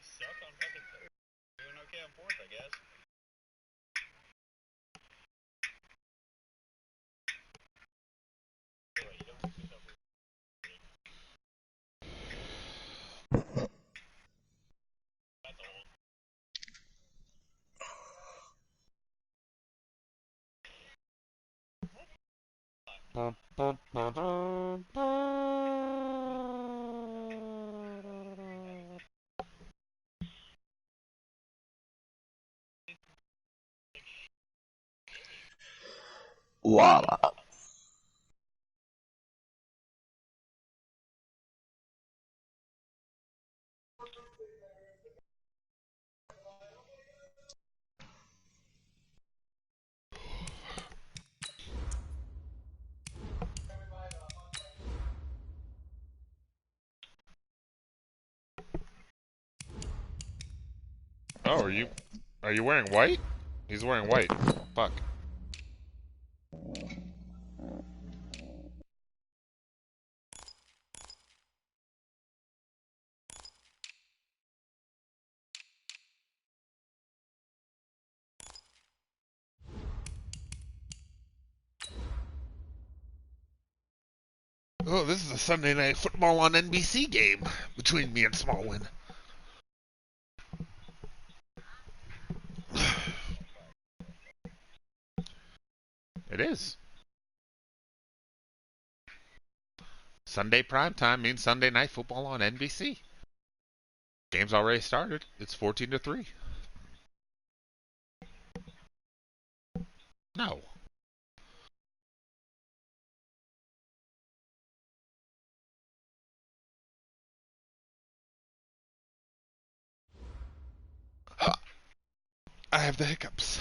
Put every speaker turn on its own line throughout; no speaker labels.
suck on fucking third. Doing okay on fourth, I guess.
Voila.
Oh, are you wearing white? He's wearing white. Fuck. Oh, this is a Sunday Night Football on NBC game between me and Smallwin. It is. Sunday primetime means Sunday Night Football on NBC. Game's already started. It's 14-3. No. I have the hiccups.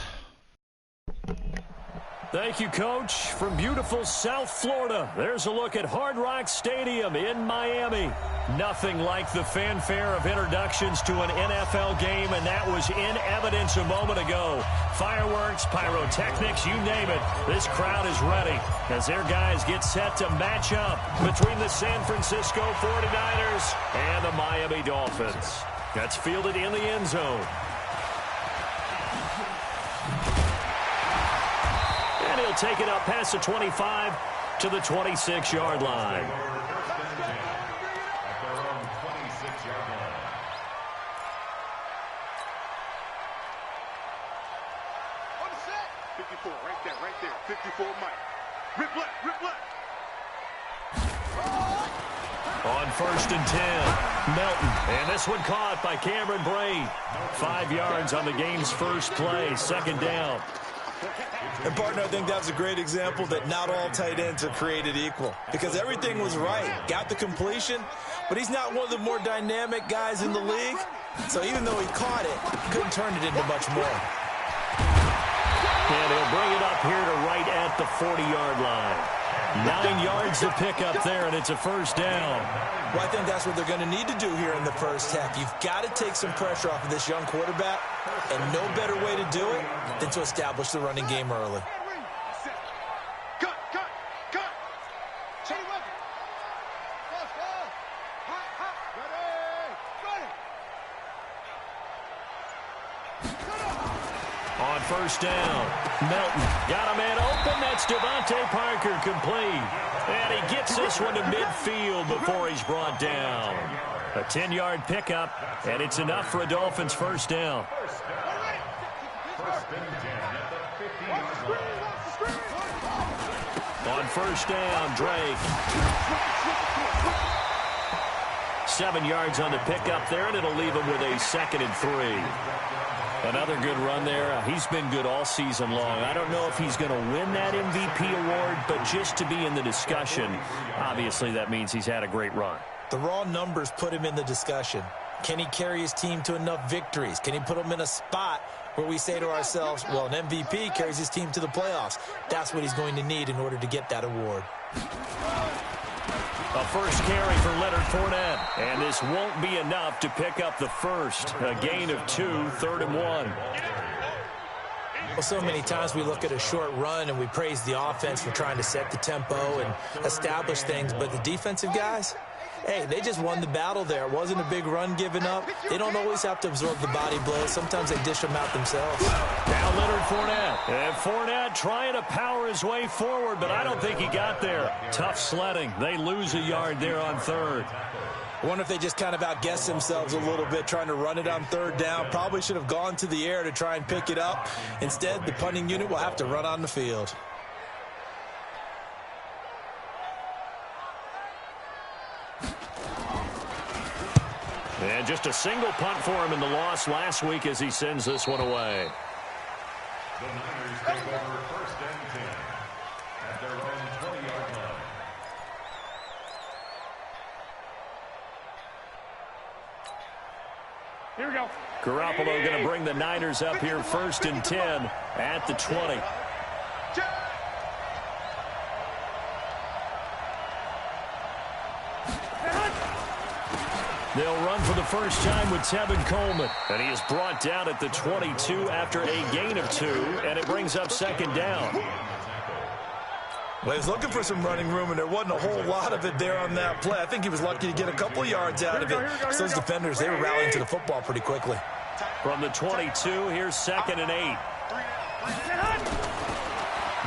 Thank you, Coach. From beautiful South Florida, there's a look at Hard Rock Stadium in Miami. Nothing like the fanfare of introductions to an NFL game, and that was in evidence a moment ago. Fireworks, pyrotechnics, you name it. This crowd is ready as their guys get set to match up between the San Francisco 49ers and the Miami Dolphins. That's fielded in the end zone. And he'll take it up past the 25 to the 26-yard line.
On the set. 54, right there. 54, Mike. Rip left.
On 1st and 10, Melton. And this one caught by Cameron Brate. 5 yards on the game's first play, second down.
And, partner, I think that was a great example that not all tight ends are created equal. Because everything was right. Got the completion, but he's not one of the more dynamic guys in the league. So even though he caught it, couldn't turn it into much more.
And he'll bring it up here to right at the 40-yard line. 9 yards to pick up there, and it's a first down.
Well, I think that's what they're going to need to do here in the first half. You've got to take some pressure off of this young quarterback, and no better way to do it than to establish the running game early.
Cut.
On first down, Melton got a man open. That's Devontae Parker complete. And he gets this one to midfield before he's brought down. A 10-yard pickup, and it's enough for a Dolphins first down. On first down, Drake. 7 yards on the pickup there, and it'll leave him with a 2nd and 3. Another good run there. He's been good all season long. I don't know if he's going to win that MVP award, but just to be in the discussion, obviously that means he's had a great run.
The raw numbers put him in the discussion. Can he carry his team to enough victories? Can he put them in a spot where we say to ourselves, well, an MVP carries his team to the playoffs. That's what he's going to need in order to get that award.
A first carry for Leonard Fournette, and this won't be enough to pick up the first. A gain of 2, 3rd and 1.
Well, so many times we look at a short run and we praise the offense for trying to set the tempo and establish things, but the defensive guys, Hey, they just won the battle there. It wasn't a big run given up. They don't always have to absorb the body blows. Sometimes they dish them out themselves.
Now Leonard Fournette. And Fournette trying to power his way forward, but I don't think he got there. Tough sledding. They lose a yard there on third.
I wonder if they just kind of outguessed themselves a little bit trying to run it on third down. Probably should have gone to the air to try and pick it up. Instead, the punting unit will have to run on the field.
And just a single punt for him in the loss last week as he sends this one away.
The Niners take over 1st and 10 at their own 20-yard line.
Here we go.
Garoppolo going to bring the Niners up here 1st and 10 at the 20. They'll run for the first time with Tevin Coleman. And he is brought down at the 22 after a gain of 2, and it brings up 2nd down.
Well, he was looking for some running room, and there wasn't a whole lot of it there on that play. I think he was lucky to get a couple yards out of it. So those defenders, they were rallying to the football pretty quickly.
From the 22, here's 2nd and 8.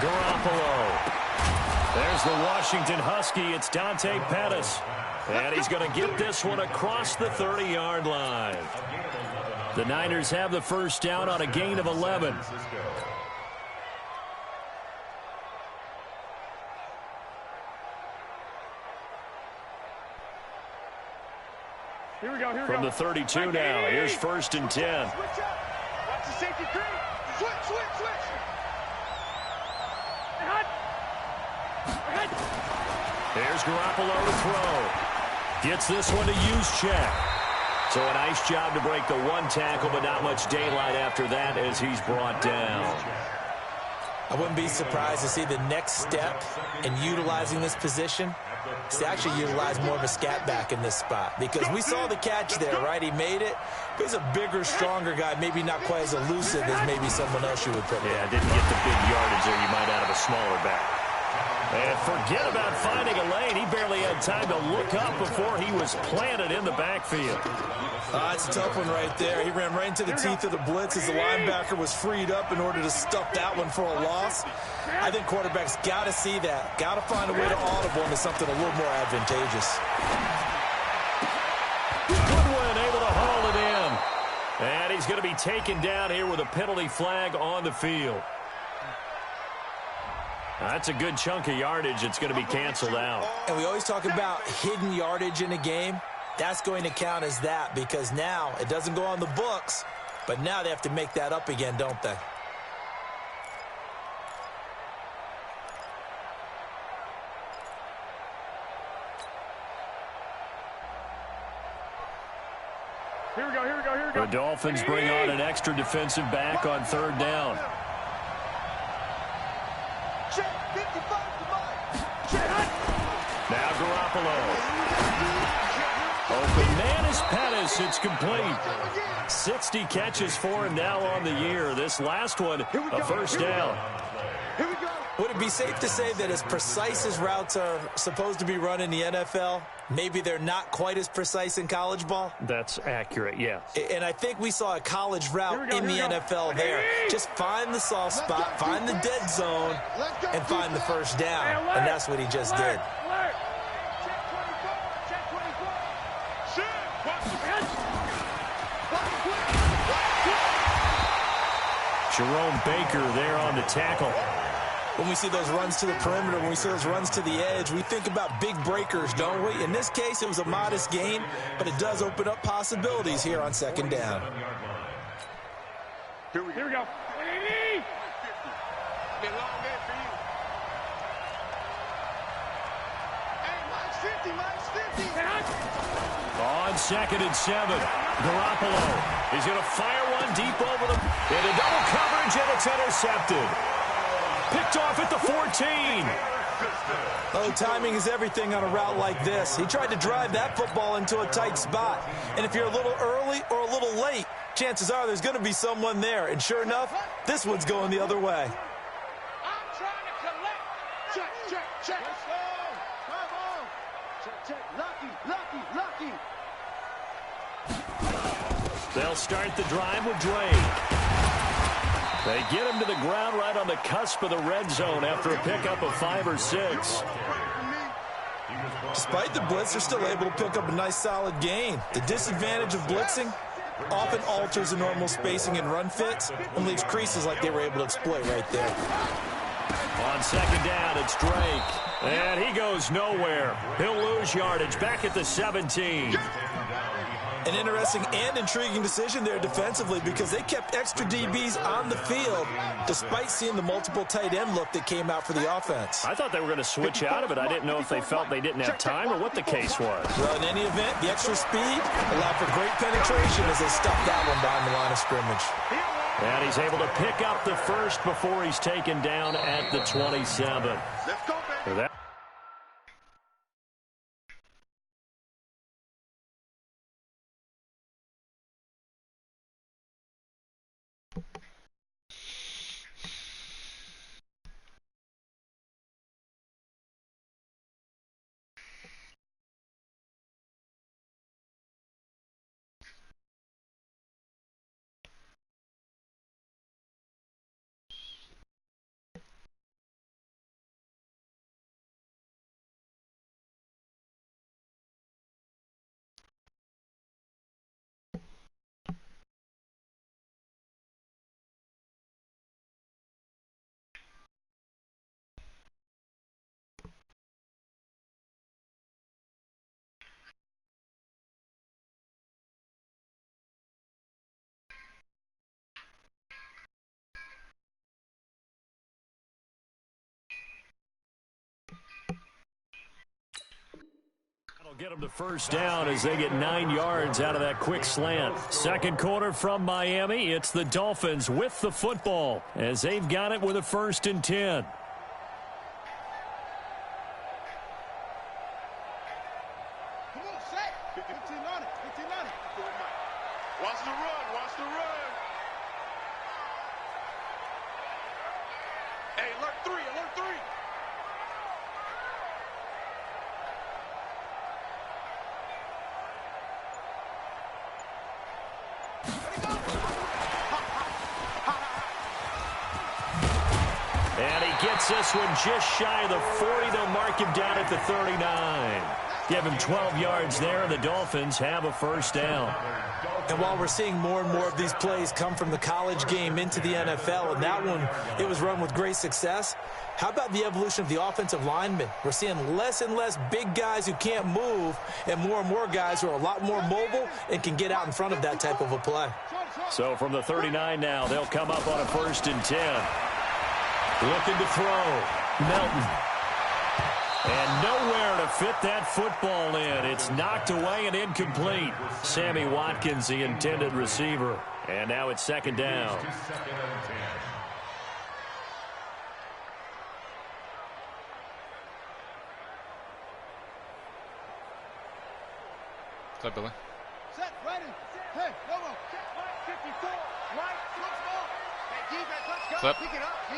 Garoppolo. There's the Washington Husky. It's Dante Pettis. And he's going to get this one across the 30-yard line. The Niners have the first down on a gain of 11.
Here we go.
From the 32 now, here's 1st and 10.
Switch up. Watch the safety creep. Switch.
There's Garoppolo to throw. Gets this one to Juszczyk. So a nice job to break the one tackle, but not much daylight after that as he's brought down.
I wouldn't be surprised to see the next step in utilizing this position is to actually utilize more of a scat back in this spot. Because we saw the catch there, right? He made it. But he's a bigger, stronger guy, maybe not quite as elusive as maybe someone else you would put there.
Yeah, didn't get the big yardage there you might out of a smaller back. And forget about finding a lane. He barely had time to look up before he was planted in the backfield.
It's a tough one right there. He ran right into the teeth of the blitz as the linebacker was freed up in order to stuff that one for a loss. I think quarterbacks got to see that. Got to find a way to audible into something a little more advantageous.
Goodwin able to haul it in. And he's going to be taken down here with a penalty flag on the field. That's a good chunk of yardage. It's going to be canceled out.
And we always talk about hidden yardage in a game. That's going to count as that because now it doesn't go on the books, but now they have to make that up again, don't they?
Here we go.
The Dolphins bring on an extra defensive back on 3rd down. Now Garoppolo. Open man is Pettis. It's complete. 60 catches for him now on the year. This last one, a first down.
Here we go.
Would it be safe to say that as precise as routes are supposed to be run in the NFL, maybe they're not quite as precise in college ball?
That's accurate, yeah.
And I think we saw a college route in the NFL there. Just find the soft spot, find the dead zone, and find the first down. And that's what he just did.
Jerome Baker there on the tackle.
When we see those runs to the perimeter, when we see those runs to the edge, we think about big breakers, don't we? In this case, it was a modest gain, but it does open up possibilities here on 2nd down.
Here we go.
On 2nd and 7, Garoppolo. He's going to fire one deep over them. Into double coverage, and it's intercepted. Picked off at the 14.
Oh, timing is everything on a route like this. He tried to drive that football into a tight spot. And if you're a little early or a little late, chances are there's going to be someone there. And sure enough, this one's going the other way.
I'm trying to collect. Check. Come on. Check. Lucky.
They'll start the drive with Drake. They get him to the ground right on the cusp of the red zone after a pickup of 5 or 6.
Despite the blitz, they're still able to pick up a nice solid gain. The disadvantage of blitzing often alters the normal spacing and run fits and leaves creases like they were able to exploit right there.
On second down, it's Drake. And he goes nowhere. He'll lose yardage back at the 17.
An interesting and intriguing decision there defensively because they kept extra DBs on the field despite seeing the multiple tight end look that came out for the offense.
I thought they were going to switch out of it. I didn't know if they felt they didn't have time or what the case was.
Well, in any event, the extra speed allowed for great penetration as they stuffed that one behind the line of scrimmage.
And he's able to pick up the first before he's taken down at the 27.
Let's go, baby.
Get them to first down as they get 9 yards out of that quick slant. Second quarter from Miami. It's the Dolphins with the football as they've got it with a 1st and 10.
Come on, set. 15 on it. 15 on it. Watch the run. Watch the run. Hey, alert 3. Alert 3.
And he gets this one just shy of the 40. They'll mark him down at the 39. Give him 12 yards there, and the Dolphins have a 1st down.
And while we're seeing more and more of these plays come from the college game into the NFL, and that one, it was run with great success, how about the evolution of the offensive linemen? We're seeing less and less big guys who can't move and more guys who are a lot more mobile and can get out in front of that type of a play.
So from the 39 now, they'll come up on a 1st and 10. Looking to throw. Melton. And nowhere to fit that football in. It's knocked away and incomplete. Sammy Watkins, the intended receiver. And now it's 2nd down.
What's up, Billy?
Set, ready. Hey, come on. 54, right, let's go. Hey, defense, let's go.
What's up?
Pick it up, G.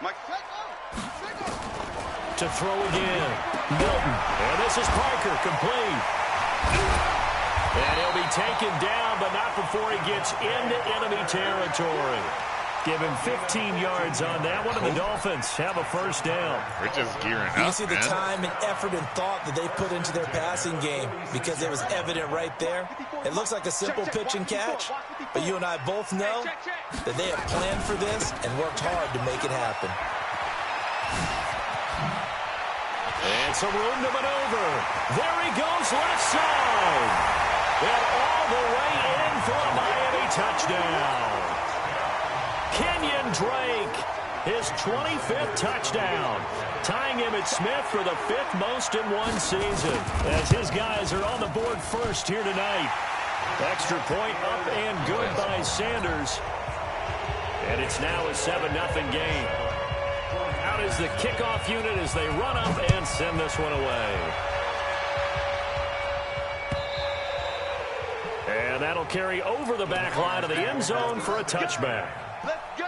Mike, set, go.
To throw again. Milton. And this is Parker, complete. And he'll be taken down, but not before he gets into enemy territory. Give him 15 yards on that one, and the Dolphins have a 1st down.
We're just gearing up,
You see the
man.
time and effort and thought that they put into their passing game because it was evident right there. It looks like a simple pitch and catch, but you and I both know that they have planned for this and worked hard to make it happen.
And some room to maneuver. There he goes, left side. And all the way in for a Miami touchdown. Kenyon Drake, his 25th touchdown, tying him at Smith for the 5th most in one season, as his guys are on the board first here tonight. Extra point up and good by Sanders. And it's now a 7-0 game. Out is the kickoff unit as they run up and send this one away. And that'll carry over the back line of the end zone for a touchback.
Let's go.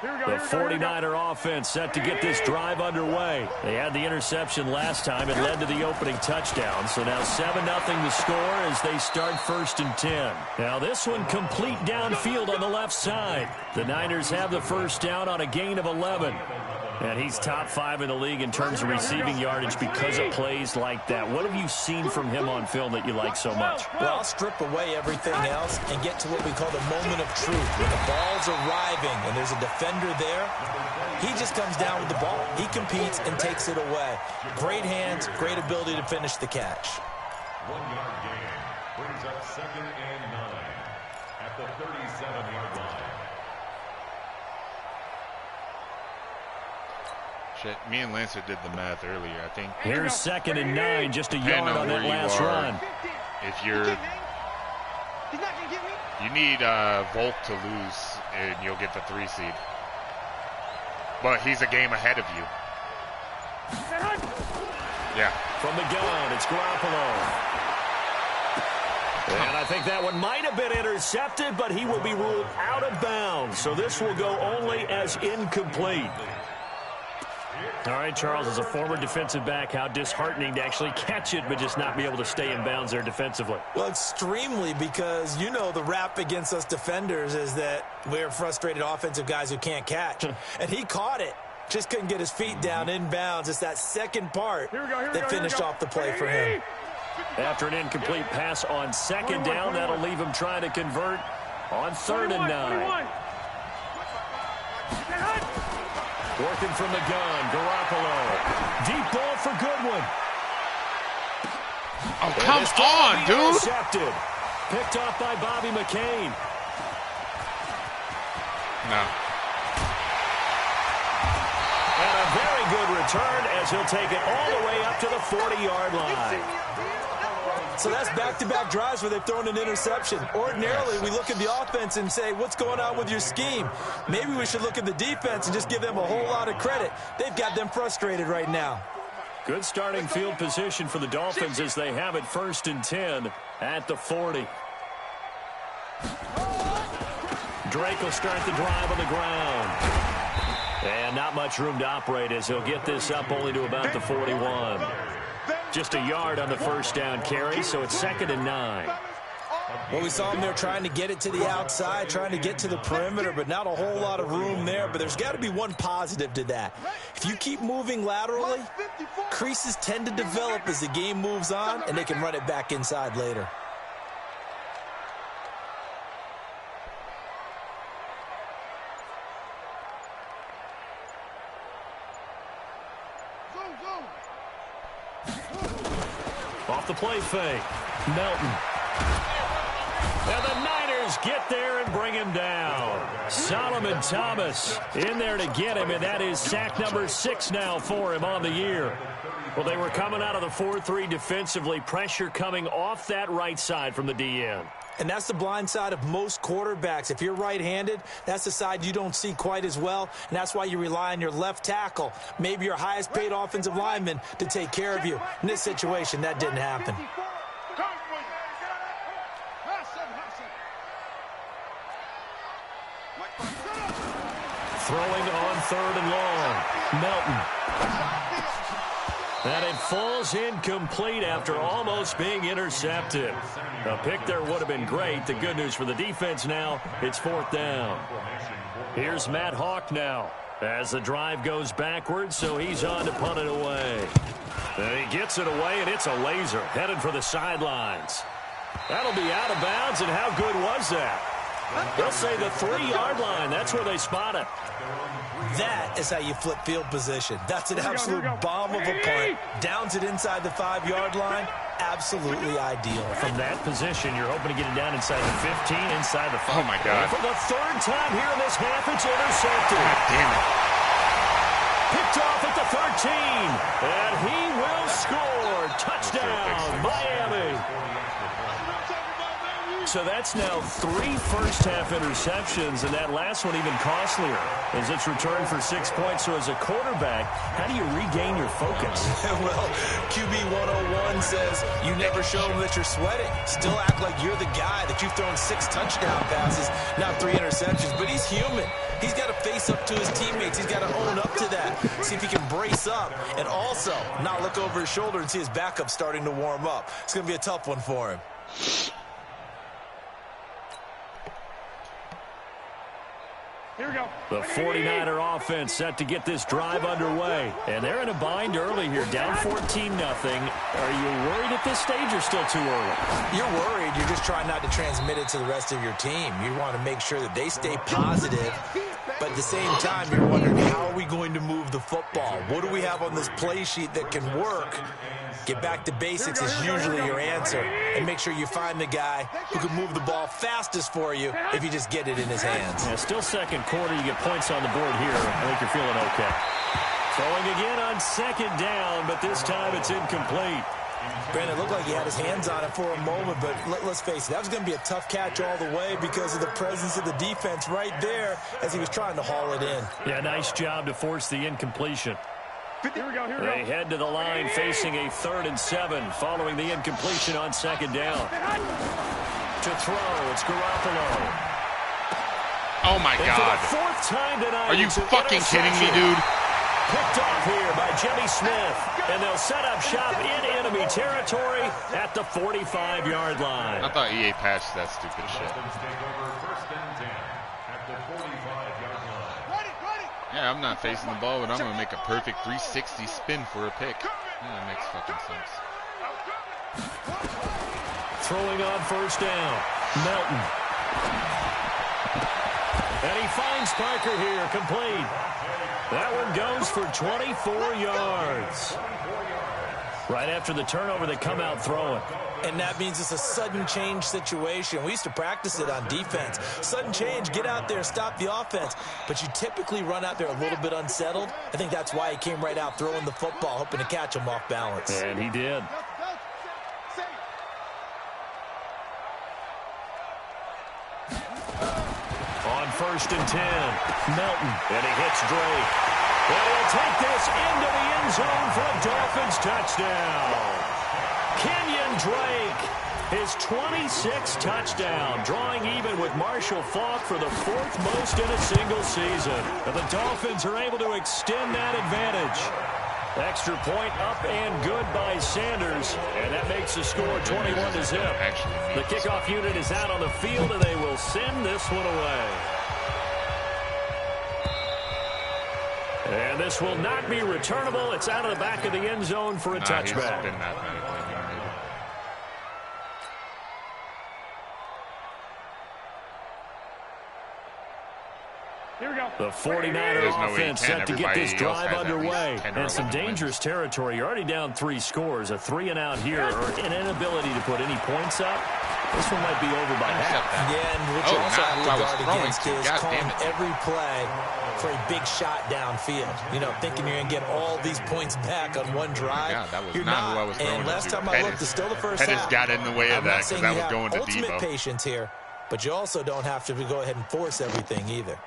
The 49er offense set to get this drive underway. They had the interception last time. It led to the opening touchdown. So now 7-0 the score as they start 1st and 10. Now this one complete downfield on the left side. The Niners have the first down on a gain of 11. And he's top 5 in the league in terms of receiving yardage because of plays like that. What have you seen from him on film that you like so much?
Well, I'll strip away everything else and get to what we call the moment of truth. When the ball's arriving and there's a defender there, he just comes down with the ball. He competes and takes it away. Great hands, great ability to finish the catch.
1-yard gain brings up 2nd and 9 at the 37-yard line.
Shit, me and Lancer did the math earlier. I think
Here's 2nd and 9, just a yard on that last run.
if you need Volk to lose, and you'll get the 3 seed. But he's a game ahead of you. Yeah.
From the gun, it's Garoppolo. And I think that one might have been intercepted, but he will be ruled out of bounds. So this will go only as incomplete. All right, Charles, as a former defensive back, how disheartening to actually catch it but just not be able to stay in bounds there defensively.
Well, extremely, because you know the rap against us defenders is that we're frustrated offensive guys who can't catch. And he caught it. Just couldn't get his feet down in bounds. It's that second part that finished off the play for him.
After an incomplete pass on 2nd down, that'll leave him trying to convert on 3rd and 9. Working from the gun, Garoppolo. Deep ball for Goodwin.
Oh, come on, dude.
Intercepted. Picked off by Bobby McCain.
No.
And a very good return as he'll take it all the way up to the 40-yard line.
So that's back-to-back drives where they've thrown an interception. Ordinarily, we look at the offense and say, what's going on with your scheme? Maybe we should look at the defense and just give them a whole lot of credit. They've got them frustrated right now.
Good starting field position for the Dolphins as they have it 1st and 10 at the 40. Drake will start the drive on the ground. And not much room to operate as he'll get this up only to about the 41. Just a yard on the first down carry, so it's 2nd and 9.
Well, we saw him there trying to get it to the outside, trying to get to the perimeter, but not a whole lot of room there. But there's got to be one positive to that. If you keep moving laterally, creases tend to develop as the game moves on, and they can run it back inside later.
Off the play fake, Melton. And the Niners get there and bring him down. Solomon Thomas in there to get him, and that is sack number 6 now for him on the year. Well, they were coming out of the 4-3 defensively. Pressure coming off that right side from the DN.
And that's the blind side of most quarterbacks. If you're right-handed, that's the side you don't see quite as well, and that's why you rely on your left tackle, maybe your highest-paid offensive lineman, to take care of you. In this situation, that didn't happen.
Throwing on 3rd and long, Melton. And it falls incomplete after almost being intercepted. A pick there would have been great. The good news for the defense now, it's 4th down. Here's Matt Hawk now as the drive goes backwards, so he's on to punt it away. And he gets it away, and it's a laser headed for the sidelines. That'll be out of bounds, and how good was that? They'll say the 3-yard line. That's where they spot it.
That is how you flip field position. That's an absolute bomb of a punt. Downs it inside the 5-yard line. Absolutely ideal.
From that position, you're hoping to get it down inside the 15, inside the 5.
Oh, my God.
And for the 3rd time here in this half, it's intercepted.
God damn it.
Picked off at the 13. And he will score. Touchdown, Miami. So that's now 3 first-half interceptions, and that last one even costlier as it's returned for 6 points. So as a quarterback, how do you regain your focus?
Well, QB 101 says you never show them that you're sweating. Still act like you're the guy, that you've thrown 6 touchdown passes, not 3 interceptions. But he's human. He's got to face up to his teammates. He's got to own up to that. See if he can brace up and also not look over his shoulder and see his backup starting to warm up. It's going to be a tough one for him.
Here we go.
The 49er offense set to get this drive underway. And they're in a bind early here, down 14-0. Are you worried at this stage or still too early?
You're worried. You're just trying not to transmit it to the rest of your team. You want to make sure that they stay positive. But at the same time, you're wondering, how are we going to move the football? What do we have on this play sheet that can work? Get back to basics is usually your answer. And make sure you find the guy who can move the ball fastest for you if you just get it in his hands.
Yeah, still second quarter. You get points on the board here. I think you're feeling okay. Throwing again on second down, but this time it's incomplete.
Brandon, it looked like he had his hands on it for a moment, but let's face it, that was going to be a tough catch all the way because of the presence of the defense right there as he was trying to haul it in.
Yeah, nice job to force the incompletion.
Here we go.
They head to the line facing a 3rd and 7 following the incompletion on second down. To throw, it's Garoppolo.
Oh, my God.
For the 4th time tonight,
Are you fucking kidding me, dude?
Picked off here by Jimmy Smith. And they'll set up shop in enemy territory at the 45-yard line.
I thought EA patched that stupid shit. Yeah, I'm not facing the ball, but I'm going to make a perfect 360 spin for a pick. Yeah, that makes fucking sense.
Throwing on first down. Melton. And he finds Parker here, complete. That one goes for 24 yards. Right after the turnover, they come out throwing.
And that means it's a sudden change situation. We used to practice it on defense. Sudden change, get out there, stop the offense. But you typically run out there a little bit unsettled. I think that's why he came right out throwing the football, hoping to catch him off balance.
And he did. On 1st and 10, Melton. And he hits Drake. And he'll take this into the end zone for a Dolphins touchdown. Kenyon Drake, his 26th touchdown, drawing even with Marshall Faulk for the 4th most in a single season. And the Dolphins are able to extend that advantage. Extra point up and good by Sanders, and that makes the score 21-0. The kickoff unit is out on the field, and they will send this one away. And this will not be returnable. It's out of the back of the end zone for a touchback.
Here we go.
The 49er offense set to get this drive underway. And some dangerous territory. You're already down 3 scores. A 3-and-out here or an inability to put any points up. This one might be over by half.
Yeah, and what you also have to guard against is calling every play for a big shot downfield. You know, thinking you're going to get all these points back on one drive.
Yeah, that was
you're
not
not.
who I was throwing
and last
to.
time I looked, it's still the first half.
Got in the way of that because that was going to
ultimate
Debo.
Patience here, but you also don't have to go ahead and force everything either.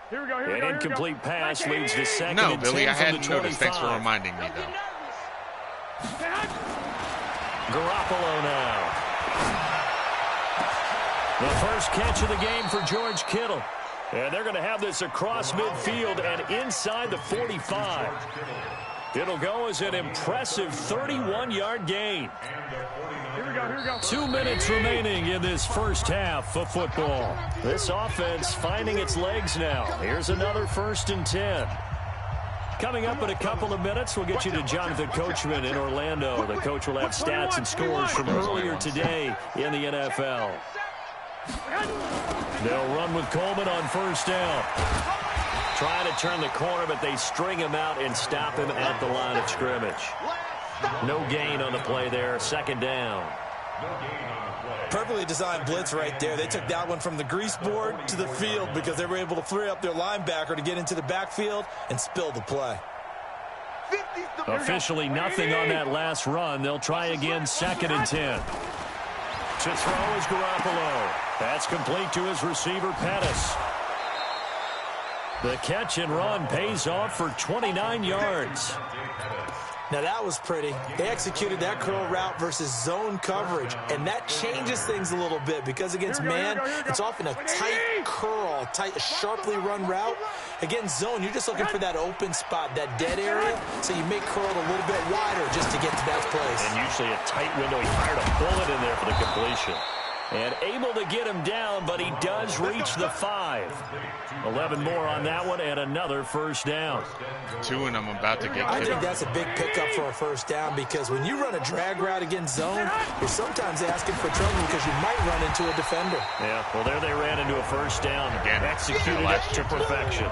Here we go.
An incomplete pass leads to second
No,
and
Billy,
10
I
from
hadn't
the
noticed.
25.
Thanks for reminding me, though.
Garoppolo now. The first catch of the game for George Kittle. And they're going to have this across midfield and inside the 45. It'll go as an impressive 31-yard gain.
Here we go.
2 minutes remaining in this first half of football. This offense finding its legs now. Here's another 1st and 10. Coming up in a couple of minutes, we'll get you to Jonathan Coachman in Orlando. The coach will have stats and scores from earlier today in the NFL. They'll run with Coleman on first down. Trying to turn the corner, but they string him out and stop him at the line of scrimmage. No gain on the play there. 2nd down.
Perfectly designed blitz right there. They took that one from the grease board to the field because they were able to free up their linebacker to get into the backfield and spill the play.
Officially nothing on that last run. They'll try again 2nd and 10. To throw is Garoppolo. That's complete to his receiver, Pettis. The catch and run pays off for 29 yards.
Now, that was pretty. They executed that curl route versus zone coverage, and that changes things a little bit because against man, it's often a tight curl, a sharply run route. Against zone, you're just looking for that open spot, that dead area, so you make curl a little bit wider just to get to that place.
And usually a tight window. He fired a bullet in there for the completion. And able to get him down, but he does reach the 5. 11 more on that one, and another first down.
2 and I'm about to get
I
kicked.
think that's a big pickup for a first down because when you run a drag route against zone, you're sometimes asking for trouble because you might run into a defender.
Yeah, well, there they ran into a first down.
Again,
executed it to perfection.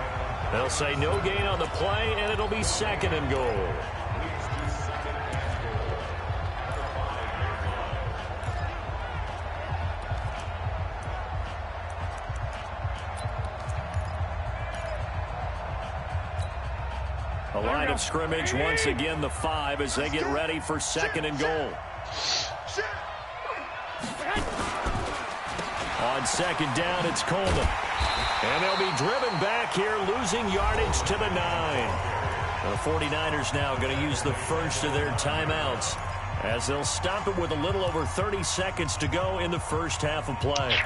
They'll say no gain on the play, and it'll be 2nd and goal. A line of scrimmage, once again the 5 as they get ready for 2nd and goal. On 2nd down, it's Coleman. And they'll be driven back here, losing yardage to the 9. The 49ers now going to use the first of their timeouts as they'll stop it with a little over 30 seconds to go in the first half of play.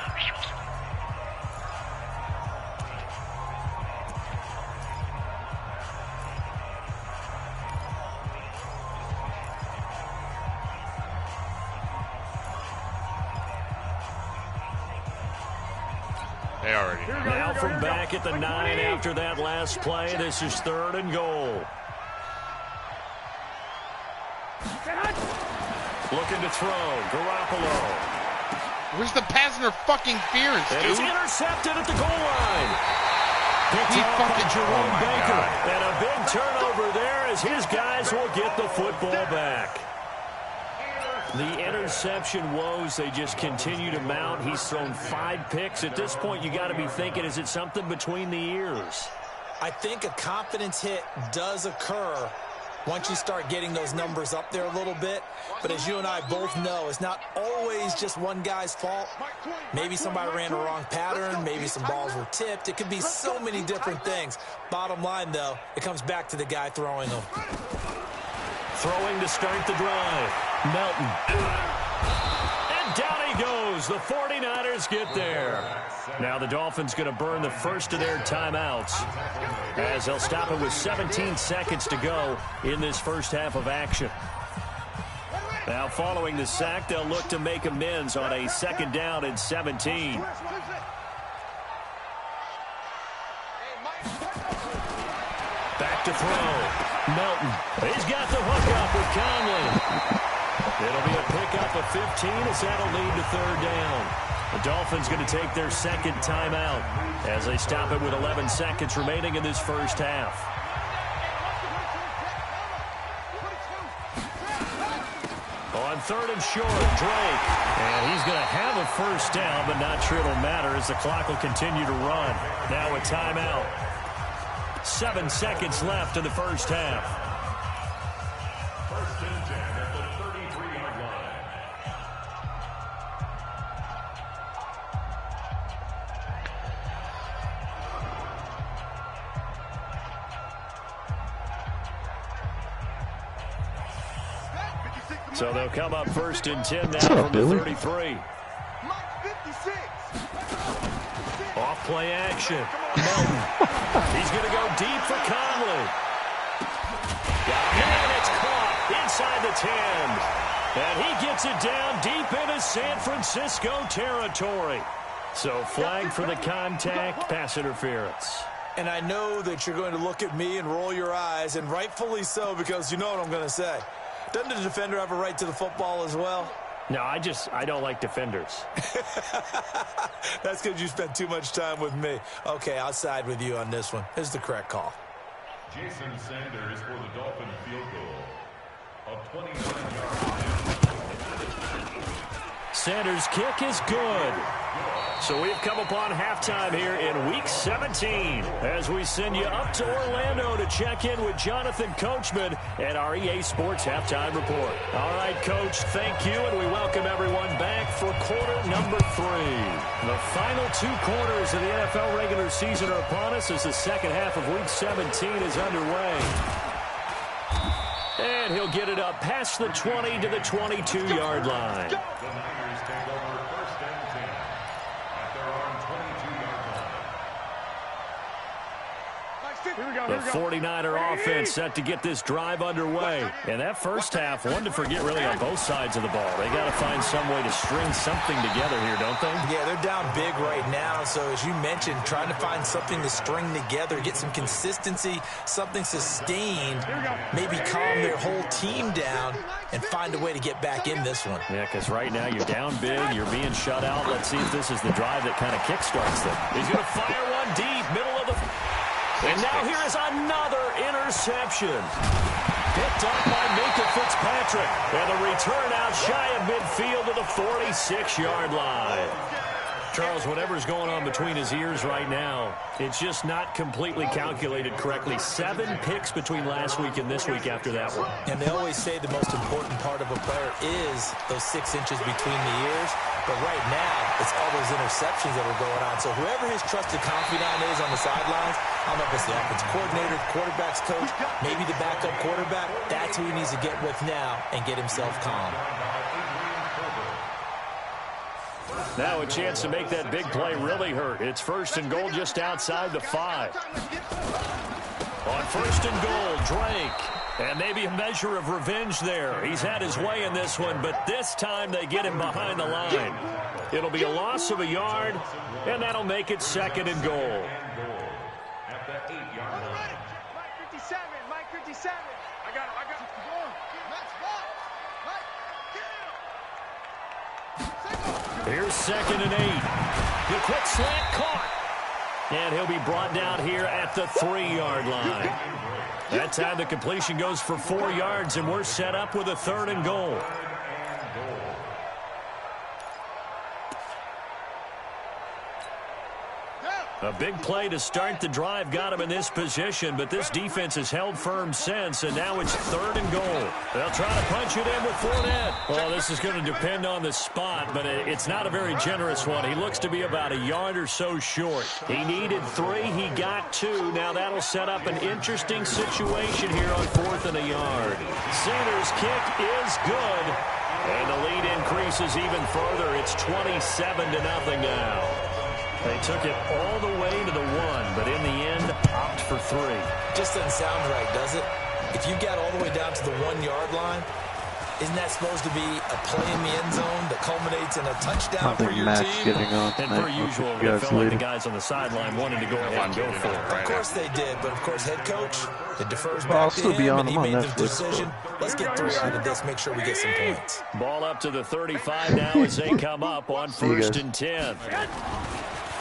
They already know.
Now from back at the 9 after that last play, this is 3rd and goal. Looking to throw, Garoppolo.
Where's the pass interference,
And
dude?
he's intercepted at the goal line. Picked
He
off by
fucking-
Jerome
oh my
Baker.
God.
And a big turnover there as his guys will get the football back. The interception woes, they just continue to mount. He's thrown 5 picks. At this point, you got to be thinking, is it something between the ears?
I think a confidence hit does occur once you start getting those numbers up there a little bit. But as you and I both know, it's not always just one guy's fault. Maybe somebody ran a wrong pattern. Maybe some balls were tipped. It could be so many different things. Bottom line, though, it comes back to the guy throwing them.
Throwing to start the drive. Melton. And down he goes. The 49ers get there. Now the Dolphins going to burn the first of their timeouts as they'll stop it with 17 seconds to go in this first half of action. Now following the sack, they'll look to make amends on a 2nd down and 17. Back to throw. Melton. He's got the hook up with Conley. It'll be a pickup of 15 as that'll lead to 3rd down. The Dolphins going to take their 2nd timeout as they stop it with 11 seconds remaining in this first half. On 3rd and short, Drake. And he's going to have a first down, but not sure it'll matter as the clock will continue to run. Now a timeout. 7 seconds left in the first half.
1st and 10 at the 33-yard line.
So they'll come up 1st and 10 now from the 33. Off play action. Melton. He's going to go deep for Conley. And it's caught inside the 10. And he gets it down deep into San Francisco territory. So flag for the contact, pass interference.
And I know that you're going to look at me and roll your eyes, and rightfully so, because you know what I'm going to say. Doesn't the defender have a right to the football as well?
No, I don't like defenders.
That's because you spent too much time with me. Okay, I'll side with you on this one. This is the correct call.
Jason Sanders for the Dolphin field goal of 29 yards.
Sanders' kick is good. So we've come upon halftime here in Week 17 as we send you up to Orlando to check in with Jonathan Coachman at our EA Sports Halftime Report. All right, Coach, thank you, and we welcome everyone back for quarter number 3. The final 2 quarters of the NFL regular season are upon us as the second half of Week 17 is underway. And he'll get it up past the 20 to the 22-yard line.
The Niners take over 1st and 10 at their own 22-yard line.
The 49er offense set to get this drive underway. And that first half, one to forget really on both sides of the ball. They got to find some way to string something together here, don't they?
Yeah, they're down big right now. So as you mentioned, trying to find something to string together, get some consistency, something sustained, maybe calm their whole team down and find a way to get back in this one.
Yeah, because right now you're down big, you're being shut out. Let's see if this is the drive that kind of kickstarts them. He's going to fire one deep, middle of the... And now here is another interception. Picked up by Minka Fitzpatrick. And the return out shy of midfield to the 46-yard line. Charles, whatever's going on between his ears right now, it's just not completely calculated correctly. 7 picks between last week and this week after that one.
And they always say the most important part of a player is those 6 inches between the ears. But right now, it's all those interceptions that are going on. So whoever his trusted confidant is on the sidelines, I don't know if it's the offensive coordinator, the quarterback's coach, maybe the backup quarterback, that's who he needs to get with now and get himself calm.
Now a chance to make that big play really hurt. It's 1st and goal just outside the 5. On 1st and goal, Drake. And maybe a measure of revenge there. He's had his way in this one, but this time they get him behind the line. It'll be a loss of a yard, and that'll make it 2nd and goal.
At the 8-yard line.
Mike 57, Mike 57. I got him.
Here's 2nd and 8. The quick slant caught. And he'll be brought down here at the 3-yard line. That time the completion goes for 4 yards, and we're set up with a 3rd and goal. A big play to start the drive got him in this position, but this defense has held firm since, and now it's 3rd and goal. They'll try to punch it in with Fournette. Well, this is going to depend on the spot, but it's not a very generous one. He looks to be about a yard or so short. He needed 3. He got 2. Now that'll set up an interesting situation here on 4th and a yard. Sooners kick is good, and the lead increases even further. It's 27-0 now. They took it all the way to the 1, but in the end, opt for 3.
Just doesn't sound right, does it? If you got all the way down to the 1-yard line, isn't that supposed to be a play in the end zone that culminates in a touchdown for your team?
Getting on
and per usual, it felt like the guys on the sideline wanted to go ahead and go for it.
Of course they did, but of course head coach, it defers back to him, and he made the decision. Let's get 3 out of this, make sure we get some points.
Ball up to the 35 now as they come up on 1st and 10.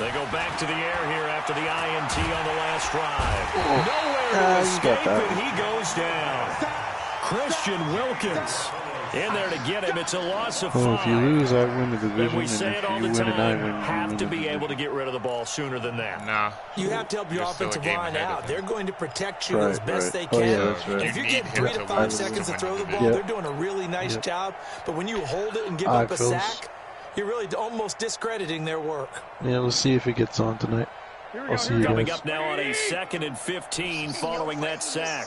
They go back to the air here after the INT on the last drive. Nowhere to escape, and he goes down. Christian Wilkins in there to get him. It's a loss of 5.
If you lose, I win the division.
And we say it all the
and if you win
time,
and I win,
have to be able to get rid of the ball sooner than that.
Nah.
You have to help your offensive line out. They're going to protect you as best they
Oh,
can.
yeah, that's right.
If you get 3 to 5 seconds to throw the ball, they're doing a really nice job. But when you hold it and give up a sack, you're really almost discrediting their work.
Yeah, we'll see if it gets on tonight. I'll see you
Coming
guys.
up now on a 2nd and 15 following that sack.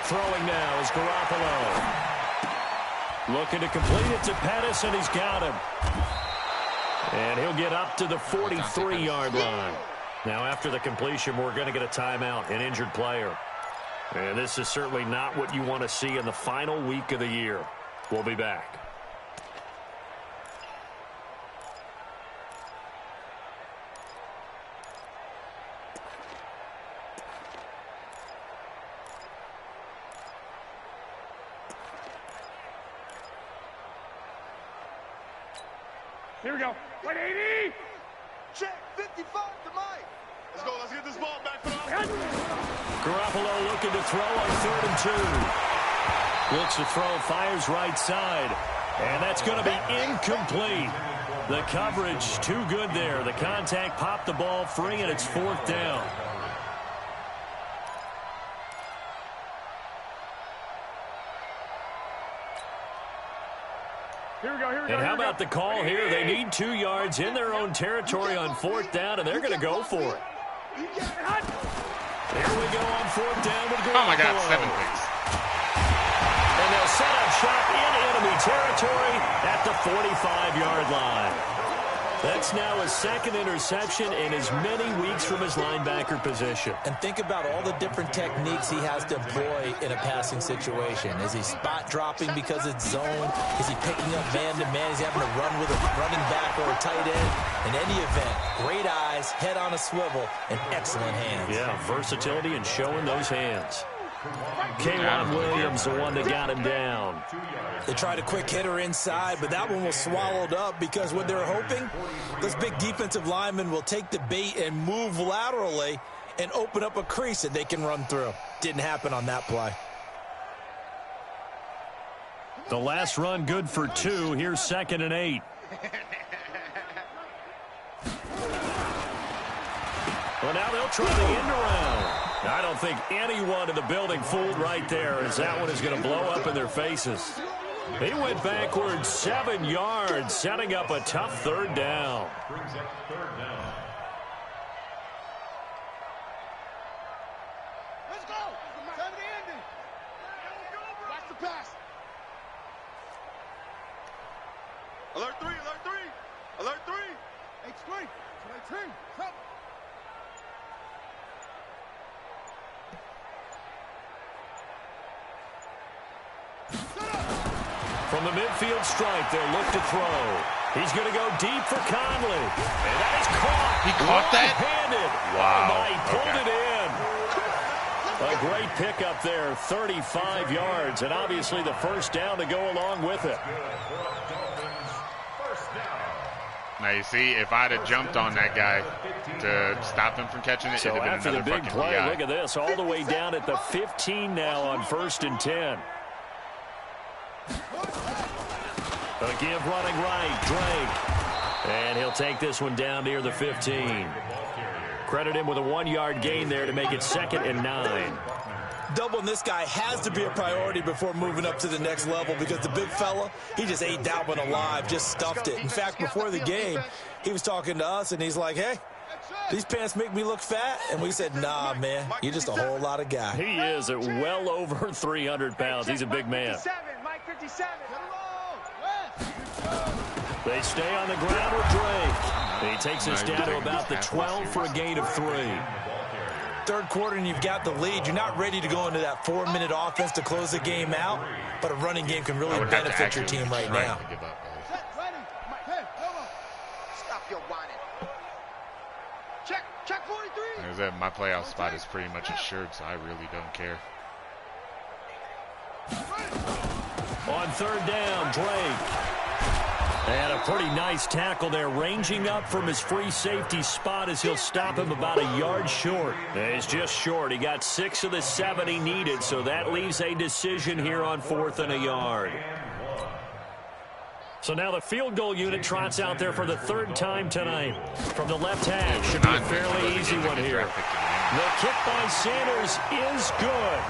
Throwing now is Garoppolo. Looking to complete it to Pettis, and he's got him. And he'll get up to the 43-yard line. Now after the completion, we're going to get a timeout, an injured player. And this is certainly not what you want to see in the final week of the year. We'll be back.
Here we go. 180. Check 55 to Mike. Let's go. Let's get this ball back for the
Garoppolo looking to throw on 3rd and 2. Looks to throw, fires right side. And that's going to be incomplete. The coverage too good there. The contact popped the ball free, and it's 4th down.
Here we go. Here we go.
And how about the call here? They need 2 yards in their own territory on 4th down, and they're going to go for it. Here we go on 4th down with Garoppolo.
Oh, my God, 7 picks.
And they'll set up shop in enemy territory at the 45-yard line. That's now his 2nd interception in as many weeks from his linebacker position.
And think about all the different techniques he has to employ in a passing situation. Is he spot dropping because it's zone? Is he picking up man-to-man? Is he having to run with a running back or a tight end? In any event, great eyes, head on a swivel, and excellent hands.
Yeah, versatility and showing those hands. K'Wan Williams, the one that got him down.
They tried a quick hitter inside, but that one was swallowed up because what they're hoping, those big defensive linemen will take the bait and move laterally and open up a crease that they can run through. Didn't happen on that play.
The last run good for 2. Here's 2nd and 8. Well, now they'll try the end around. I don't think anyone in the building fooled right there, as that one is going to blow up in their faces. He went backwards 7 yards, setting up a tough 3rd down.
Brings up 3rd down.
Let's go. Time to end it. Watch the pass. Alert 3, alert 3. Alert 3. H3. Alert 3. Come.
From the midfield stripe, they'll look to throw. He's going to go deep for Conley. And that is caught.
He caught that?
One-handed.
Wow.
Oh, he pulled
Okay.
it in. A great pickup there, 35 yards, and obviously the 1st down to go along with it.
Now, you see, if I'd have jumped on that guy to stop him from catching it,
So
it'd have
after
been
the
another
big
fucking
play,
PI.
look at this, all the way down at the 15 now on 1st and 10. A give running right, Drake. And he'll take this one down near the 15. Credit him with a 1-yard gain there to make it 2nd and 9.
Doubling this guy has to be a priority before moving up to the next level because the big fella, he just ate that one alive, just stuffed it. In fact, before the game, he was talking to us, and he's like, hey, these pants make me look fat. And we said, nah, man, you're just a whole lot of guy.
He is at well over 300 pounds. He's a big man.
Mike 57.
They stay on the ground with Drake. He takes us down to about the 12 for a gain of 3.
3rd quarter and you've got the lead. You're not ready to go into that 4-minute offense to close the game out, but a running game can really benefit your team right now.
Stop your whining. Check 43.
My playoff spot is pretty much assured, so I really don't care.
On 3rd down, Drake. And a pretty nice tackle there, ranging up from his free safety spot as he'll stop him about a yard short. He's just short. He got 6 of the 7 he needed, so that leaves a decision here on 4th and a yard. So now the field goal unit trots out there for the 3rd time tonight. From the left half, should be a fairly easy one here. The kick by Sanders is good.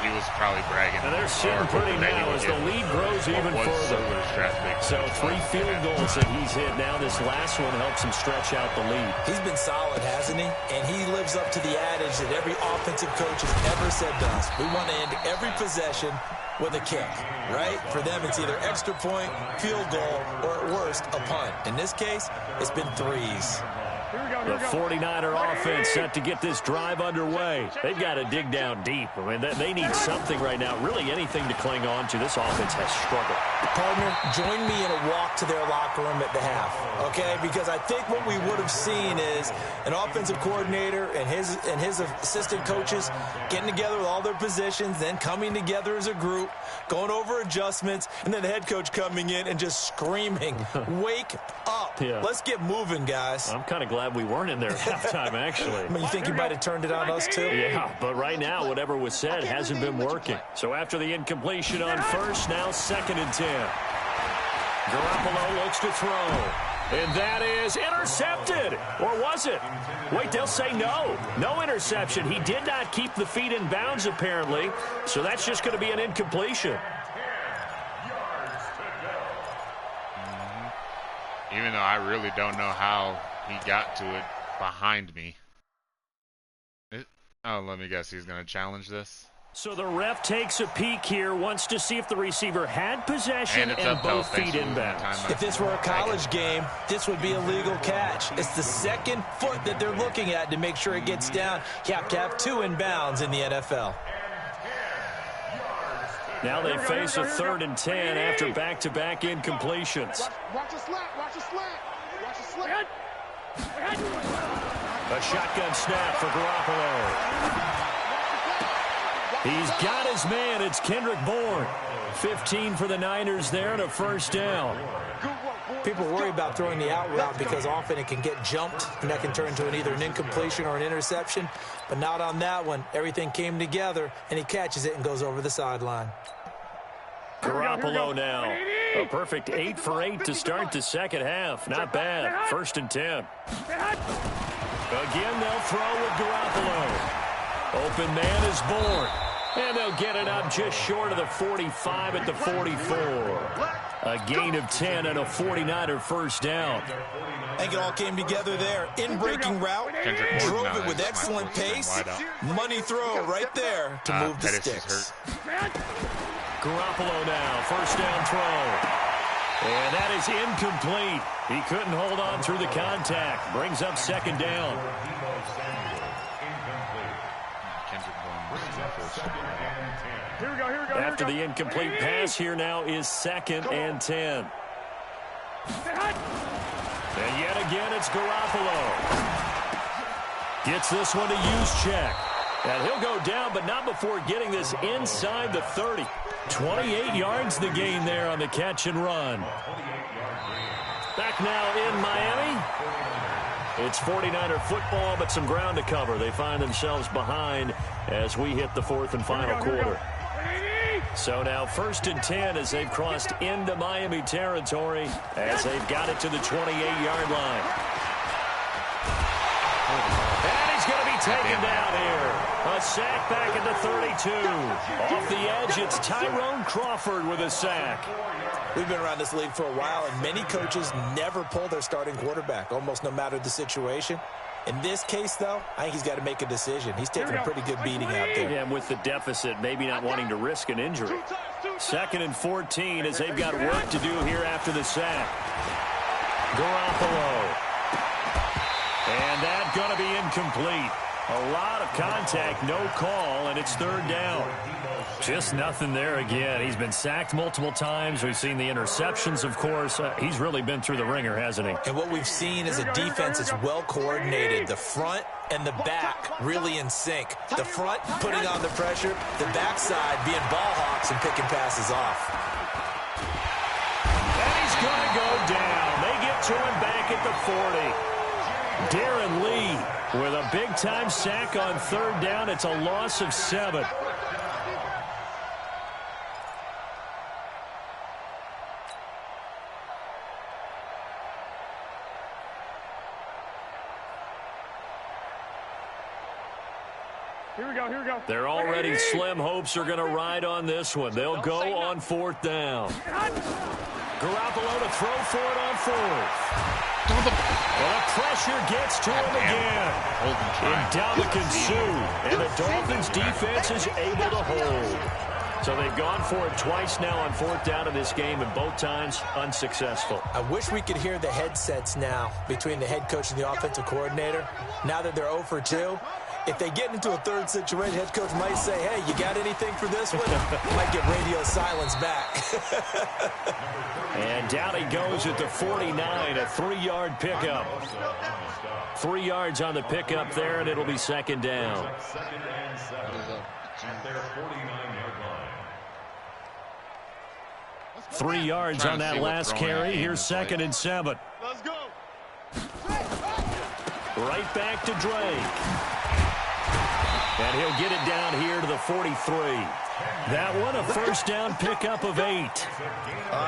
He was probably bragging.
And they're sitting pretty now as the lead grows even further. So 3 field goals that he's hit now. This last one helps him stretch out the lead.
He's been solid, hasn't he? And he lives up to the adage that every offensive coach has ever said to us. We want to end every possession with a kick, right? For them, it's either extra point, field goal, or at worst, a punt. In this case, it's been 3s.
The 49er offense set to get this drive underway. They've got to dig down deep. I mean, they need something right now, really anything to cling on to. This offense has struggled.
Partner, join me in a walk to their locker room at the half, okay? Because I think what we would have seen is an offensive coordinator and his assistant coaches getting together with all their positions, then coming together as a group, going over adjustments, and then the head coach coming in and just screaming, wake up.
Yeah.
Let's get moving, guys.
I'm kind of glad we weren't in there at halftime, actually.
I mean, you think you might have turned it on us, too?
Yeah, but right now, whatever was said hasn't been working. So after the incompletion on 1st, now 2nd and 10. Garoppolo looks to throw. And that is intercepted. Or was it? Wait, they'll say no. No interception. He did not keep the feet in bounds, apparently. So that's just going to be an incompletion.
Even though I really don't know how he got to it behind me. Oh, let me guess. He's going to challenge this.
So the ref takes a peek here, wants to see if the receiver had possession and both feet inbounds.
If this were a college game, this would be a legal catch. It's the second foot that they're looking at to make sure it gets down. You have to have 2 inbounds in the NFL.
Now they face a 3rd and 10 after back-to-back incompletions.
Watch a slant. Watch a slant. Watch a slant.
A shotgun snap for Garoppolo. He's got his man. It's Kendrick Bourne. 15 for the Niners there and a first down.
People worry about throwing the out route because often it can get jumped, and that can turn into either an incompletion or an interception. But not on that one. Everything came together, and he catches it and goes over the sideline.
Garoppolo now. A perfect 8 for 8 to start the second half. Not bad. 1st and 10. Again, they'll throw with Garoppolo. Open man is Bourne. And they'll get it up just short of the 45 at the 44. A gain of 10 and a 49er first down.
I think it all came together there. In-breaking route, drove it with excellent pace. Money throw right there to move the sticks.
Garoppolo now, first down throw. And that is incomplete. He couldn't hold on through the contact. Brings up 2nd down.
Here we go.
After the incomplete pass, here now is 2nd and 10. And yet again, it's Garoppolo. Gets this one to Juszczyk. And he'll go down, but not before getting this inside the 30. 28 yards the gain there on the catch and run. Back now in Miami. It's 49er football, but some ground to cover. They find themselves behind as we hit the 4th and final quarter. So now 1st and 10 as they've crossed into Miami territory as they've got it to the 28-yard line. And he's going to be taken down here. A sack back at the 32. Off the edge, it's Tyrone Crawford with a sack.
We've been around this league for a while, and many coaches never pull their starting quarterback, almost no matter the situation. In this case, though, I think he's got to make a decision. He's taking a pretty good beating out there.
Yeah, and with the deficit, maybe not wanting to risk an injury. 2nd and 14 as they've got work to do here after the sack. Garoppolo. And that's going to be incomplete. A lot of contact, no call, and it's 3rd down. Just nothing there again. He's been sacked multiple times. We've seen the interceptions, of course. He's really been through the ringer, hasn't he?
And what we've seen is a defense that's well coordinated. The front and the back really in sync. The front putting on the pressure, the backside being ball hawks and picking passes off.
And he's going to go down. They get to him back at the 40. Darren Lee with a big-time sack on 3rd down. It's a loss of 7.
Here we go.
They're already slim hopes are going to ride on this one. They'll go on 4th down. Garoppolo to throw for it on 4th. Well, the pressure gets to him again. Ndamukong Suh, and the Dolphins' defense is able to hold. So they've gone for it twice now on 4th down in this game, and both times unsuccessful.
I wish we could hear the headsets now between the head coach and the offensive coordinator. Now that they're 0 for 2, if they get into a 3rd situation, head coach might say, hey, you got anything for this one? Might get radio silence back.
And down he goes at the 49, a 3-yard pickup. 3 yards on the pickup there, and it'll be 2nd down.
2nd and 7 at their 49-yard line.
3 yards on that last carry. Here's 2nd and 7.
Let's go.
Right back to Drake. And he'll get it down here to the 43. That one, a first down pickup of 8.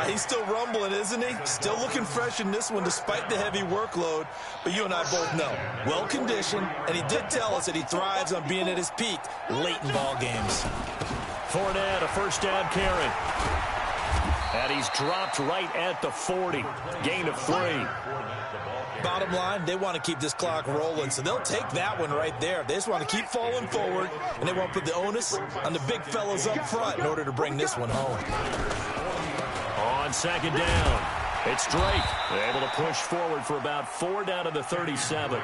He's still rumbling, isn't he? Still looking fresh in this one despite the heavy workload. But you and I both know, well-conditioned, and he did tell us that he thrives on being at his peak late in ball games.
Fournette, a first down carry. And he's dropped right at the 40. Gain of 3.
Bottom line, they want to keep this clock rolling, so they'll take that one right there. They just want to keep falling forward, and they want to put the onus on the big fellas up front in order to bring this one home.
On second down, it's Drake. Able to push forward for about 4 down to the 37.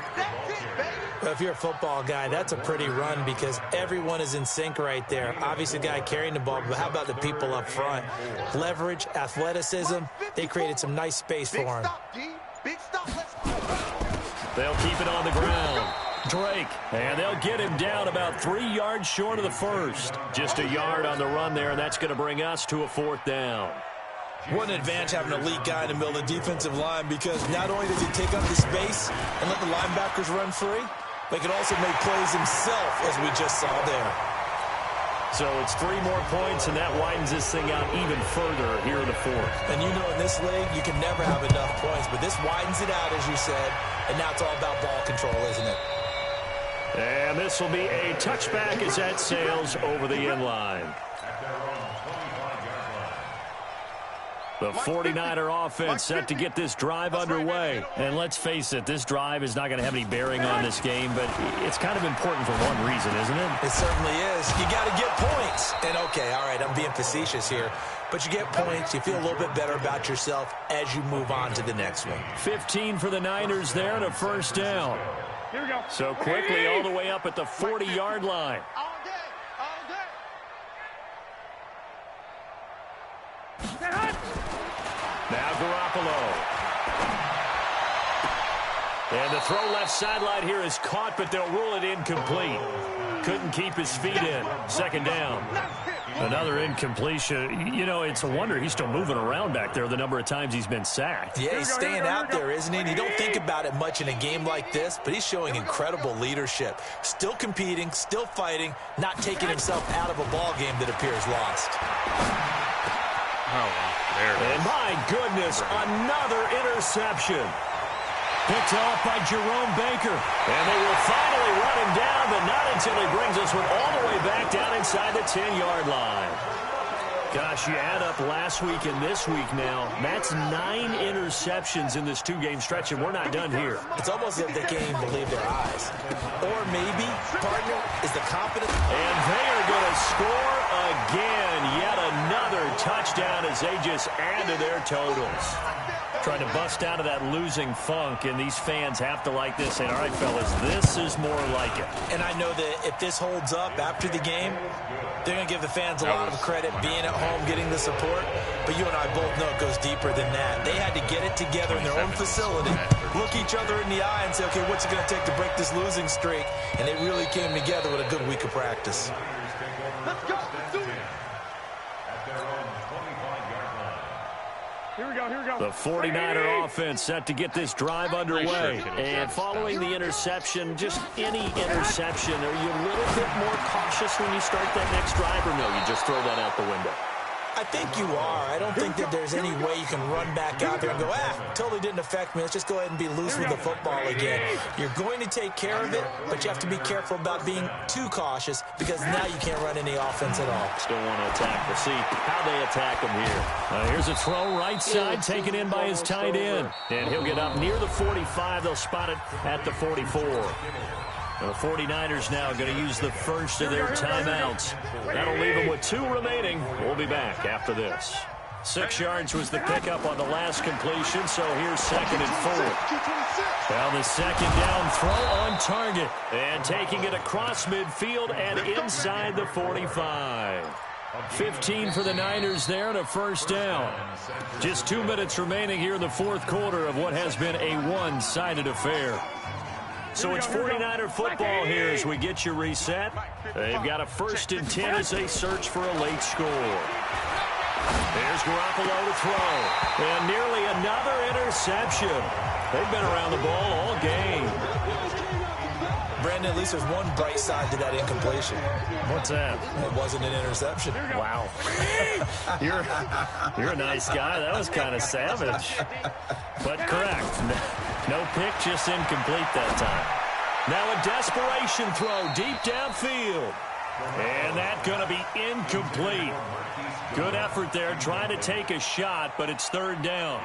Well, if you're a football guy, that's a pretty run because everyone is in sync right there. Obviously, the guy carrying the ball, but how about the people up front? Leverage, athleticism, they created some nice space for him.
They'll keep it on the ground. Drake, and they'll get him down about 3 yards short of the first. Just a yard on the run there, and that's going to bring us to a 4th down.
What an advantage having an elite guy in the middle of the defensive line because not only does he take up the space and let the linebackers run free, but he can also make plays himself, as we just saw there.
So it's 3 more points, and that widens this thing out even further here in the 4th.
And you know in this league, you can never have enough points, but this widens it out, as you said, and now it's all about ball control, isn't it?
And this will be a touchback as that sails over the end line. The 49er offense set to get this drive underway. And let's face it, this drive is not going to have any bearing on this game, but it's kind of important for one reason, isn't it?
It certainly is. You got to get points. And, okay, all right, I'm being facetious here. But you get points, you feel a little bit better about yourself as you move on to the next one.
15 for the Niners there and a 1st down.
Here we go.
So quickly all the way up at the 40-yard line.
All day.
Now Garoppolo. And the throw left sideline here is caught, but they'll rule it incomplete. Couldn't keep his feet in. 2nd down. Another incompletion. You know, it's a wonder he's still moving around back there the number of times he's been sacked.
Yeah, he's staying out there, isn't he? And you don't think about it much in a game like this, but he's showing incredible leadership. Still competing, still fighting, not taking himself out of a ball game that appears lost.
Oh, there it is.
And my goodness, another interception. Picked off by Jerome Baker. And they will finally run him down, but not until he brings this one all the way back down inside the 10-yard line. Gosh, you add up last week and this week now. That's 9 interceptions in this 2-game stretch, and we're not done here.
It's almost as if they can't even believe their eyes. Or maybe, partner, is the confidence.
And they are going to score again. Yet another touchdown as they just add to their totals. Trying to bust out of that losing funk, and these fans have to like this. And all right, fellas, this is more like it.
And I know that if this holds up after the game, they're going to give the fans a lot of credit being at home, getting the support. But you and I both know it goes deeper than that. They had to get it together in their own facility, look each other in the eye and say, okay, what's it going to take to break this losing streak? And they really came together with a good week of practice.
Let's go. Here we go.
The 49er offense set to get this drive underway. And following the interception, just any interception, are you a little bit more cautious when you start that next drive, or no, you just throw that out the window?
I think you are. I don't think that there's any way you can run back out there and go, totally didn't affect me. Let's just go ahead and be loose with the football again. You're going to take care of it, but you have to be careful about being too cautious because now you can't run any offense at all.
Still want to attack. We'll see how they attack him here. Here's a throw right side taken in by his tight end. And he'll get up near the 45. They'll spot it at the 44. The 49ers now going to use the first of their timeouts. That'll leave them with 2 remaining. We'll be back after this. 6 yards was the pickup on the last completion, so here's 2nd and 4. Well, the 2nd down throw on target. And taking it across midfield and inside the 45. 15 for the Niners there and a 1st down. Just 2 minutes remaining here in the 4th quarter of what has been a one-sided affair. So it's 49er football here as we get you reset. They've got a 1st and 10 as they search for a late score. There's Garoppolo to throw. And nearly another interception. They've been around the ball all game.
Brandon, at least there's one bright side to that incompletion.
What's that?
It wasn't an interception.
Wow. You're a nice guy. That was kind of savage. But correct. No pick, just incomplete that time. Now a desperation throw deep downfield. And that's going to be incomplete. Good effort there, trying to take a shot, but it's third down.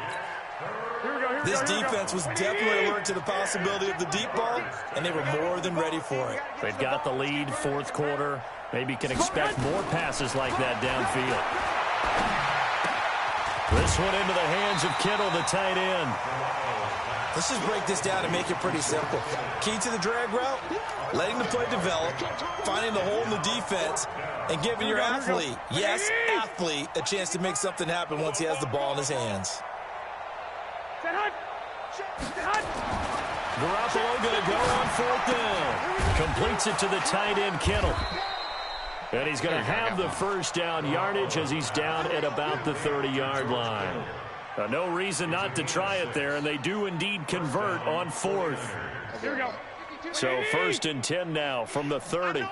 This defense was definitely alert to the possibility of the deep ball, and they were more than ready for it.
They've got the lead, fourth quarter. Maybe can expect more passes like that downfield. This one into the hands of Kittle, the tight end.
Let's just break this down and make it pretty simple. Key to the drag route, letting the play develop, finding the hole in the defense, and giving your athlete, yes, athlete, a chance to make something happen once he has the ball in his hands.
Garoppolo going to go on fourth down. Completes it to the tight end, Kittle. And he's going to have the first down yardage as he's down at about the 30-yard line. No reason not to try it there, and they do indeed convert on fourth. So first and 10 now from the 30.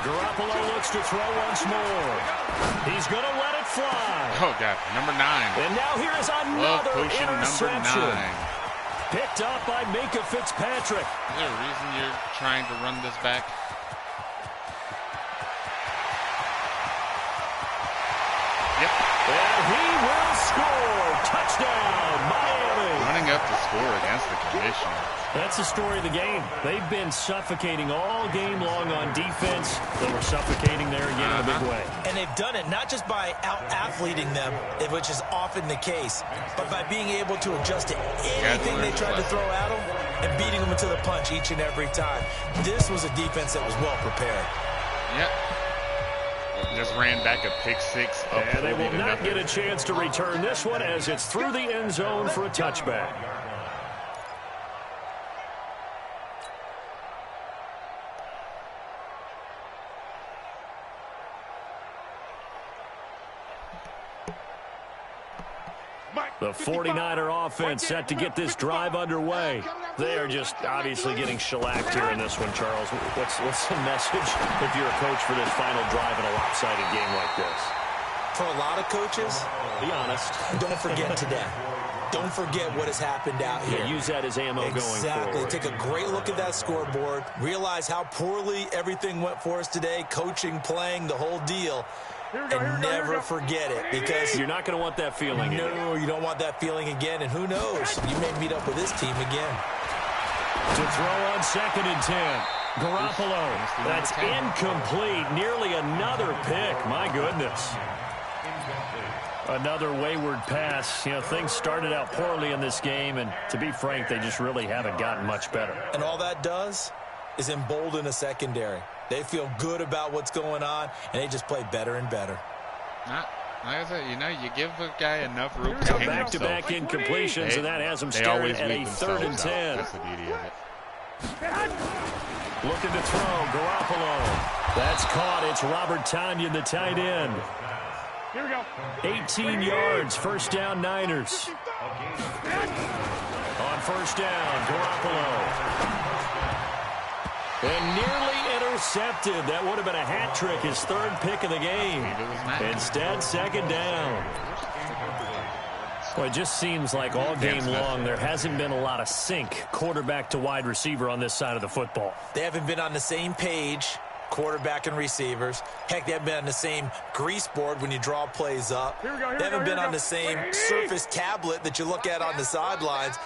Garoppolo looks to throw once more. He's going to let it fly.
Oh, God. Number 9.
And now here is
Love
another
potion
interception.
number 9.
Picked up by Minka Fitzpatrick.
Is there a reason you're trying to run this back? Yep.
And he will score. Touchdown, Miami.
Running up to score against the condition.
That's the story of the game. They've been suffocating all game long on defense. They were suffocating there again in a big way.
And they've done it not just by out-athleting them, which is often the case, but by being able to adjust to anything they tried to throw at them and beating them into the punch each and every time. This was a defense that was well prepared.
Yep. Just ran back a pick six.
And they will not get a chance to return this one as it's through the end zone for a touchback. The 49er offense set to get this drive underway. They are just obviously getting shellacked here in this one, Charles. What's the message if you're a coach for this final drive in a lopsided game like this?
For a lot of coaches,
be honest,
don't forget today. Don't forget what has happened out here.
Yeah, use that as ammo going forward.
Exactly. Take a great look at that scoreboard. Realize how poorly everything went for us today. Coaching, playing, the whole deal. And never forget it, because
you're not going to want that feeling again.
No, you don't want that feeling again, and who knows, you may meet up with this team again.
To throw on second and 10. Garoppolo, that's incomplete. Nearly another pick, my goodness. Another wayward pass. You know, things started out poorly in this game, and to be frank, they just really haven't gotten much better.
And all that does is embolden a secondary. They feel good about what's going on, and they just play better and better.
Like I said, you know, you give a guy enough room to hang
back-to-back incompletions, and that has them started at a third and 10.
That's the beauty of it.
Looking to throw, Garoppolo. That's caught. It's Robert Tonyan, the tight end.
Here we go.
18 yards, first down, Niners. On first down, Garoppolo. And nearly intercepted. That would have been a hat trick, his third pick of the game. Instead, second down. Well, it just seems like all game long there hasn't been a lot of sync quarterback to wide receiver on this side of the football.
They haven't been on the same page, quarterback and receivers. Heck, they haven't been on the same grease board when you draw plays up. They haven't been on the same surface tablet that you look at on the sidelines.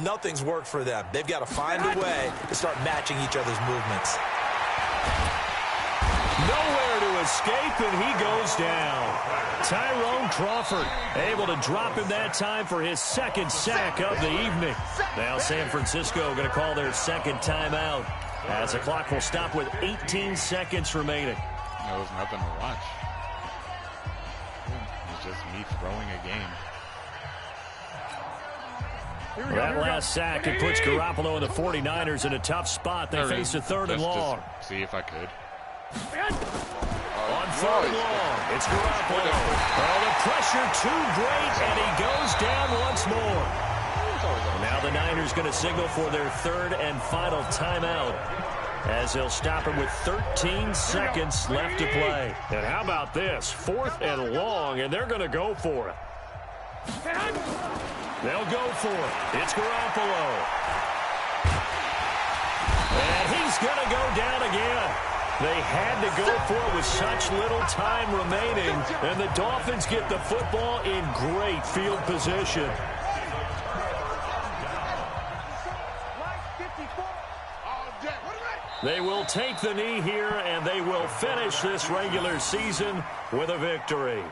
Nothing's worked for them. They've got to find a way to start matching each other's movements.
Nowhere to escape, and he goes down. Tyrone Crawford able to drop him that time for his second sack of the evening. Now San Francisco going to call their second timeout as the clock will stop with 18 seconds remaining.
There was nothing to watch. It's just me throwing a game.
That last sack, it puts Garoppolo and the 49ers in a tough spot. They face a third and long.
Just see if I could.
On third and long, it's Garoppolo. Oh, the pressure too great, and he goes down once more. Now the Niners going to signal for their third and final timeout as they'll stop him with 13 seconds left to play. And how about this? Fourth and long, and they're going to go for it. They'll go for it. It's Garoppolo. And he's going to go down again. They had to go for it with such little time remaining, and the Dolphins get the football in great field position. They will take the knee here, and they will finish this regular season with a victory.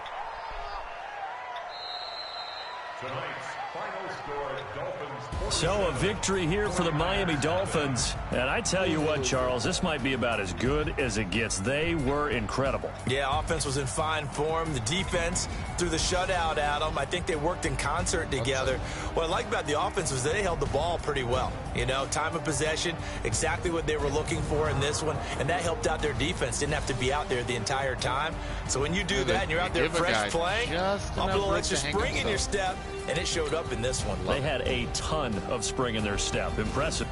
Tonight's final score, Dolphins.
So a victory here for the Miami Dolphins. And I tell you what, Charles, this might be about as good as it gets. They were incredible.
Yeah, offense was in fine form. The defense threw the shutout at them. I think they worked in concert together. What I like about the offense was they held the ball pretty well. You know, time of possession, exactly what they were looking for in this one. And that helped out their defense. Didn't have to be out there the entire time. So when you do that and you're out there fresh playing, up a little extra spring in your step, and it showed up in this one.
They had a ton of spring in their step. Impressive.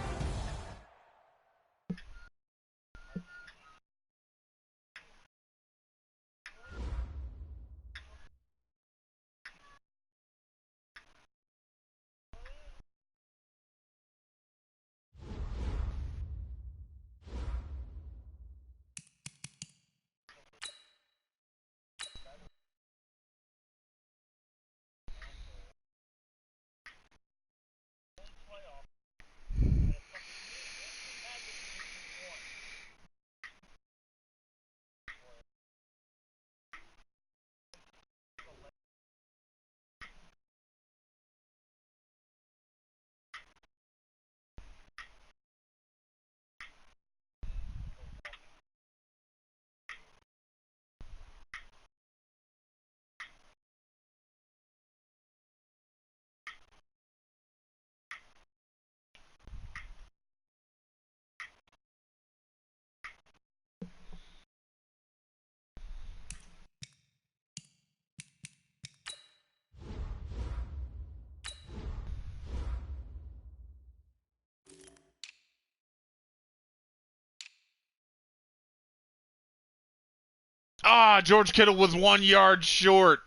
Ah, George Kittle was 1 yard short.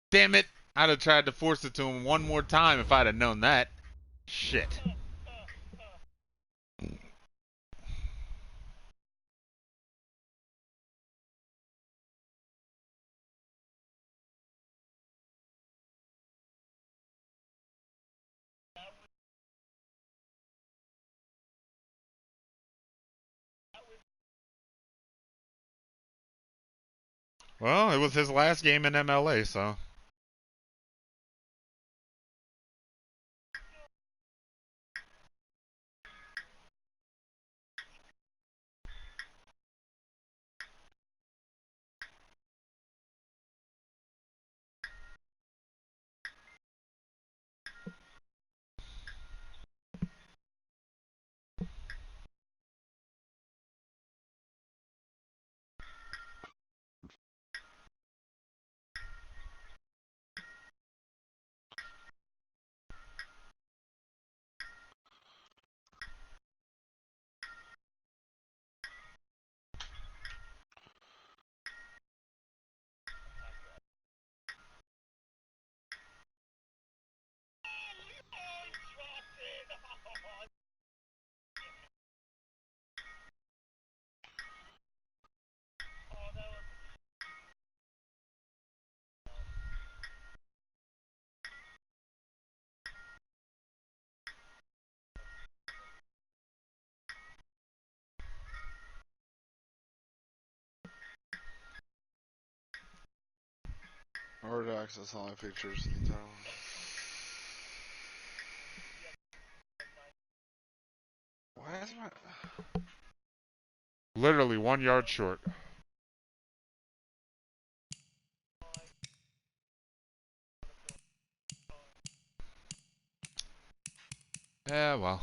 Damn it. I'd have tried to force it to him one more time if I'd have known that. Shit. Well, it was his last game in MLA, so.
Hard access online pictures in the town. Why is my...
Literally 1 yard short. Yeah, well.